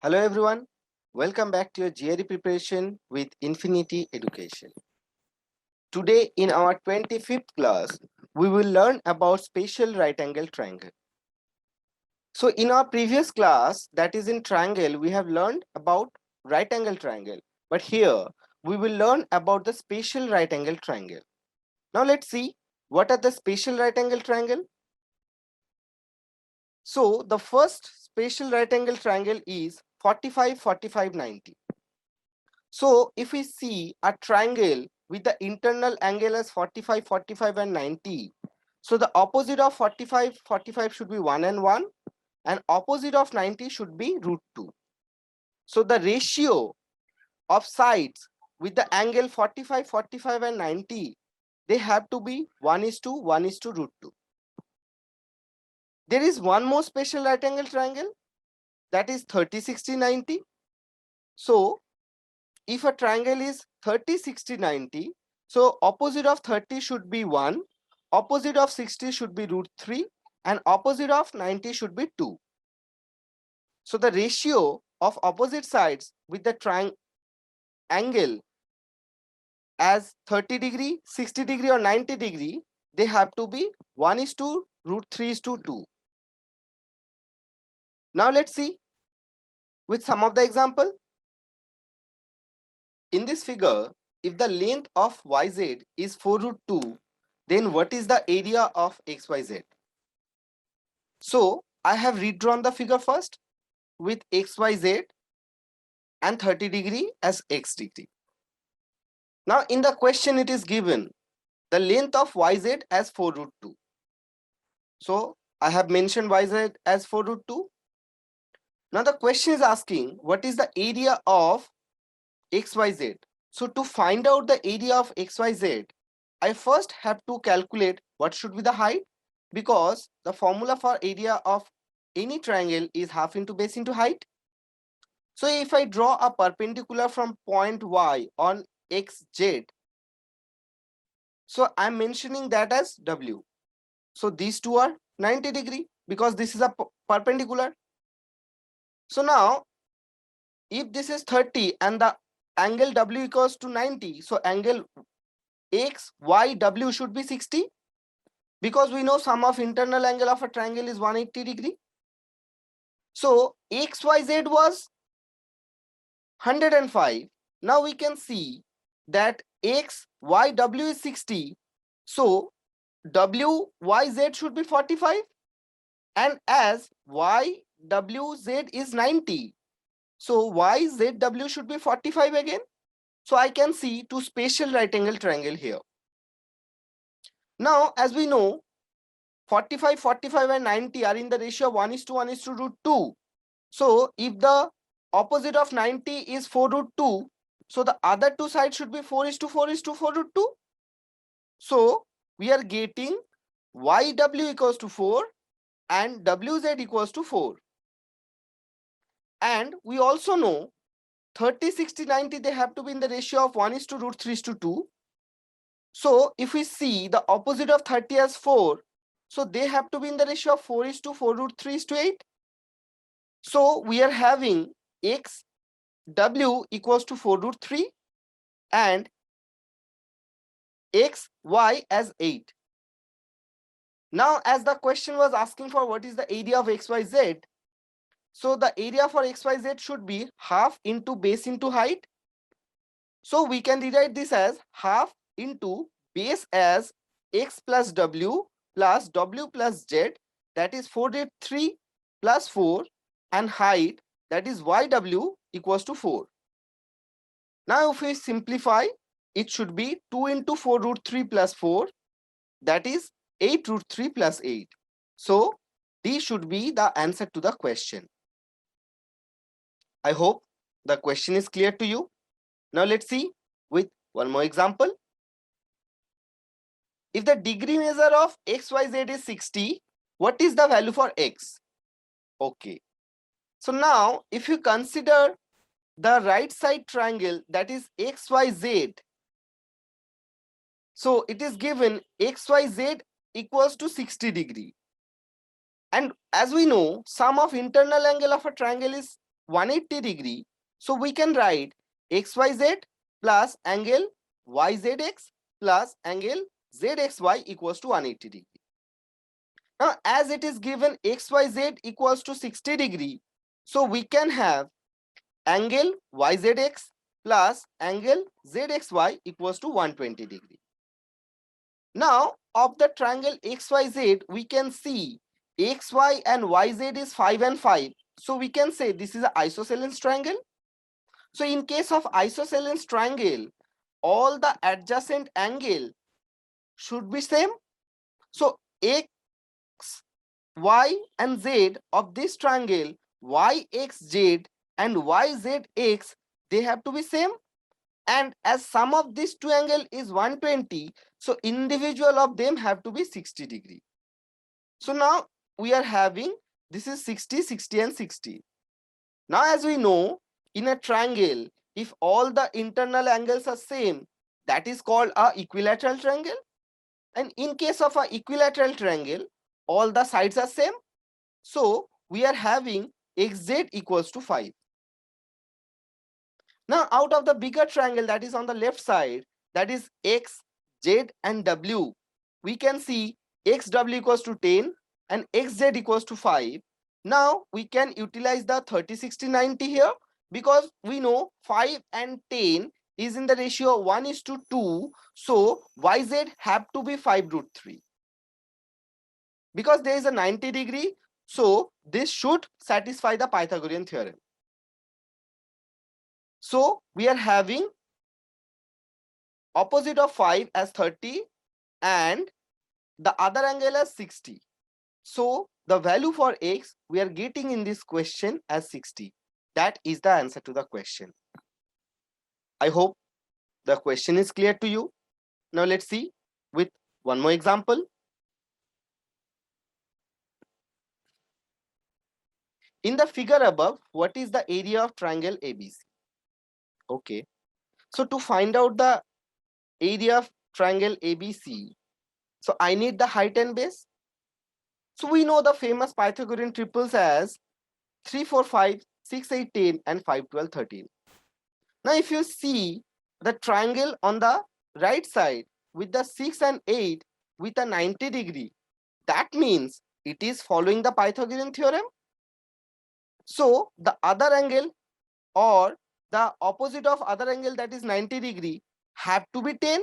Hello everyone, welcome back to your GRE preparation with Infinity Education. Today in our 25th class, we will learn about special right angle triangle. So in our previous class, that is in triangle, we have learned about right angle triangle. But here, we will learn about the special right angle triangle. Now let's see, what are the special right angle triangle? So the first special right angle triangle is 45, 45, 90. So if we see a triangle with the internal angle as 45, 45 and 90. So the opposite of 45, 45 should be 1 and opposite of 90 should be root 2. So the ratio of sides with the angle 45, 45 and 90, they have to be 1:1 root 2. There is one more special right angle triangle, that is 30, 60, 90. So if a triangle is 30, 60, 90, so opposite of 30 should be 1, opposite of 60 should be root 3, and opposite of 90 should be 2. So the ratio of opposite sides with the triangle angle as 30 degree, 60 degree or 90 degree, they have to be 1:2, root 3:2. Now let's see with some of the example. In this figure, if the length of yz is 4 root 2, then what is the area of xyz? So I have redrawn the figure first with xyz and 30 degree as x degree. Now in the question it is given the length of yz as 4 root 2. So I have mentioned yz as 4 root 2. Now the question is asking what is the area of xyz. So to find out the area of xyz, I first have to calculate what should be the height, because the formula for area of any triangle is half into base into height. So if I draw a perpendicular from point Y on xz, so I'm mentioning that as W. So these two are 90 degree because this is a perpendicular. So now if this is 30 and the angle W equals to 90, so angle X, Y, W should be 60, because we know sum of internal angle of a triangle is 180 degree. So XYZ was 105. Now we can see that X, Y, W is 60. So W, Y, Z should be 45. And as Y, W, Z is 90. So Y, Z, W should be 45 again. So I can see two special right angle triangle here. Now as we know, 45, 45 and 90 are in the ratio of 1:1 root 2. So if the opposite of 90 is 4 root 2, so the other two sides should be 4:4 root 2. So we are getting YW equals to 4 and WZ equals to 4. And we also know 30, 60, 90, they have to be in the ratio of 1:root 3:2. So if we see the opposite of 30 as 4, so they have to be in the ratio of 4:4 root 3:8. So we are having x w equals to 4 root 3 and x y as 8. Now as the question was asking for what is the area of xyz, so the area for xyz should be half into base into height. So we can rewrite this as half into base as x plus w plus z, that is 4 root 3 plus 4, and height, that is yw equals to 4. Now if we simplify, it should be 2 into 4 root 3 plus 4, that is 8 root 3 plus 8. So D should be the answer to the question. I hope the question is clear to you. Now let's see with one more example. If the degree measure of xyz is 60, what is the value for x? Okay. So now if you consider the right side triangle, that is xyz, so it is given xyz equals to 60 degree. And as we know, sum of internal angle of a triangle is 180 degree. So we can write XYZ plus angle YZX plus angle ZXY equals to 180 degree. Now, as it is given XYZ equals to 60 degree, so we can have angle YZX plus angle ZXY equals to 120 degree. Now, of the triangle XYZ, we can see XY and YZ is 5 and 5. So we can say this is an isosceles triangle. So in case of isosceles triangle, all the adjacent angle should be same. So X, Y and Z of this triangle, YXZ and YZX, they have to be same. And as sum of these two angle is 120, so individual of them have to be 60 degree. So now we are having, this is 60, 60 and 60. Now as we know, in a triangle, if all the internal angles are same, that is called a equilateral triangle. And in case of a equilateral triangle, all the sides are same. So we are having XZ equals to 5. Now out of the bigger triangle that is on the left side, that is X, Z and W, we can see XW equals to 10 and XZ equals to 5. Now we can utilize the 30, 60, 90 here, because we know 5 and 10 is in the ratio 1:2. So YZ have to be 5 root 3. Because there is a 90 degree, so this should satisfy the Pythagorean theorem. So we are having opposite of 5 as 30 and the other angle as 60. So the value for X we are getting in this question as 60. That is the answer to the question. I hope the question is clear to you. Now let's see with one more example. In the figure above, what is the area of triangle ABC? Okay. So to find out the area of triangle ABC, so I need the height and base. So we know the famous Pythagorean triples as 3, 4, 5, 6, 8, 10 and 5, 12, 13. Now if you see the triangle on the right side with the 6 and 8 with a 90 degree, that means it is following the Pythagorean theorem. So the other angle or the opposite of other angle, that is 90 degree, have to be 10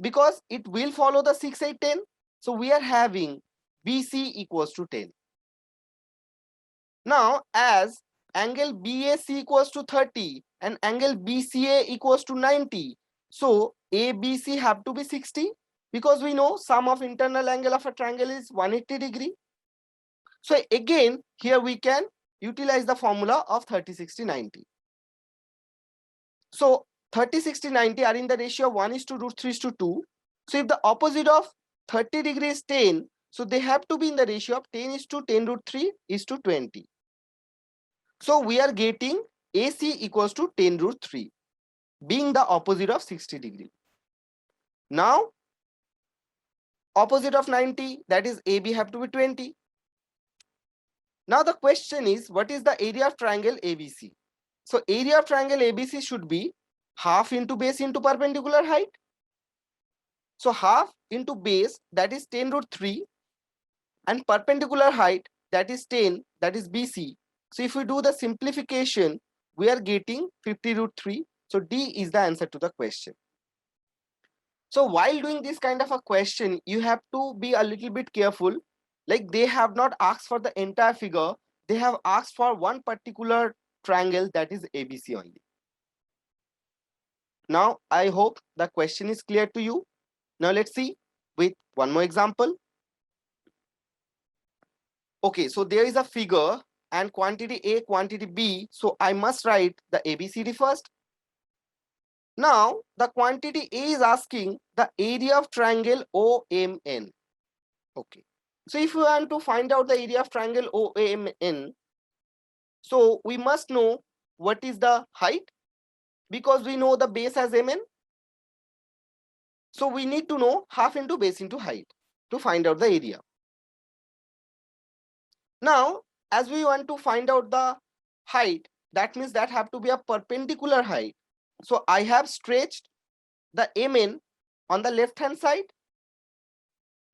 because it will follow the 6, 8, 10. So we are having BC equals to 10. Now as angle BAC equals to 30 and angle BCA equals to 90, so ABC have to be 60 because we know sum of internal angle of a triangle is 180 degree. So again here we can utilize the formula of 30, 60, 90. So 30, 60, 90 are in the ratio 1:√3:2. So if the opposite of 30 degree is 10, so they have to be in the ratio of 10:10√3:20. So we are getting AC equals to 10√3, being the opposite of 60 degree. Now opposite of 90, that is AB, have to be 20. Now the question is, what is the area of triangle ABC? So area of triangle ABC should be half into base into perpendicular height. So half into base, that is 10√3, and perpendicular height, that is 10, that is BC. So if we do the simplification, we are getting 50√3. So D is the answer to the question. So while doing this kind of a question, you have to be a little bit careful. Like they have not asked for the entire figure, they have asked for one particular triangle, that is ABC only. Now I hope the question is clear to you. Now let's see with one more example. Okay, so there is a figure and quantity A, quantity B. So I must write the ABCD first. Now the quantity A is asking the area of triangle OMN. Okay, so if we want to find out the area of triangle OMN, so we must know what is the height, because we know the base as MN. So we need to know half into base into height to find out the area. Now as we want to find out the height, that means that have to be a perpendicular height. So I have stretched the MN on the left hand side.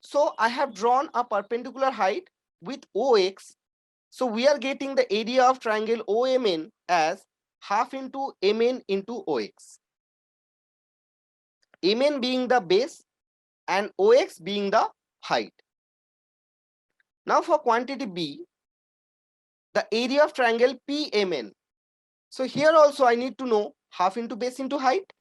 So I have drawn a perpendicular height with OX. So we are getting the area of triangle OMN as half into MN into OX. MN being the base and OX being the height. Now for quantity B, the area of triangle PMN. So here also I need to know half into base into height.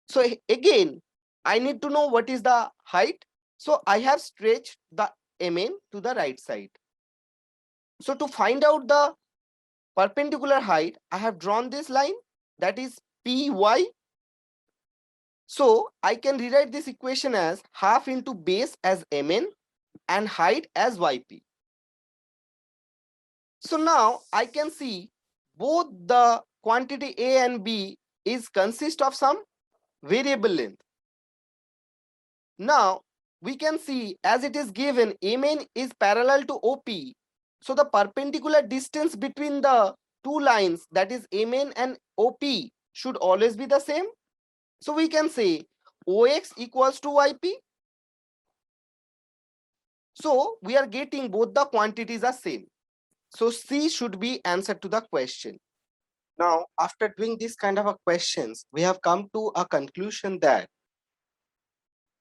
So again, I need to know what is the height. So I have stretched the MN to the right side. So to find out the perpendicular height, I have drawn this line, that is PY. So I can rewrite this equation as half into base as MN and height as YP. So now I can see both the quantity A and B is consist of some variable length. Now we can see, as it is given, MN is parallel to OP. So the perpendicular distance between the two lines, that is MN and OP, should always be the same. So we can say OX equals to YP. So we are getting both the quantities are same. So C should be answer to the question. Now, after doing this kind of a questions, we have come to a conclusion that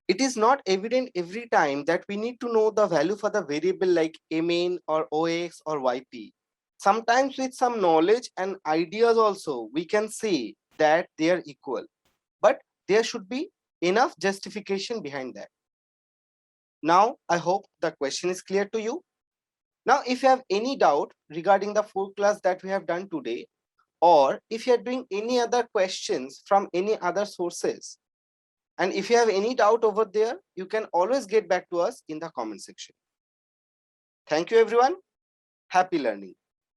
it is not evident every time that we need to know the value for the variable like MN or OX or YP. Sometimes with some knowledge and ideas also, we can say that they are equal, but there should be enough justification behind that. Now, I hope the question is clear to you. Now, if you have any doubt regarding the full class that we have done today, or if you are doing any other questions from any other sources, and if you have any doubt over there, you can always get back to us in the comment section. Thank you, everyone. Happy learning.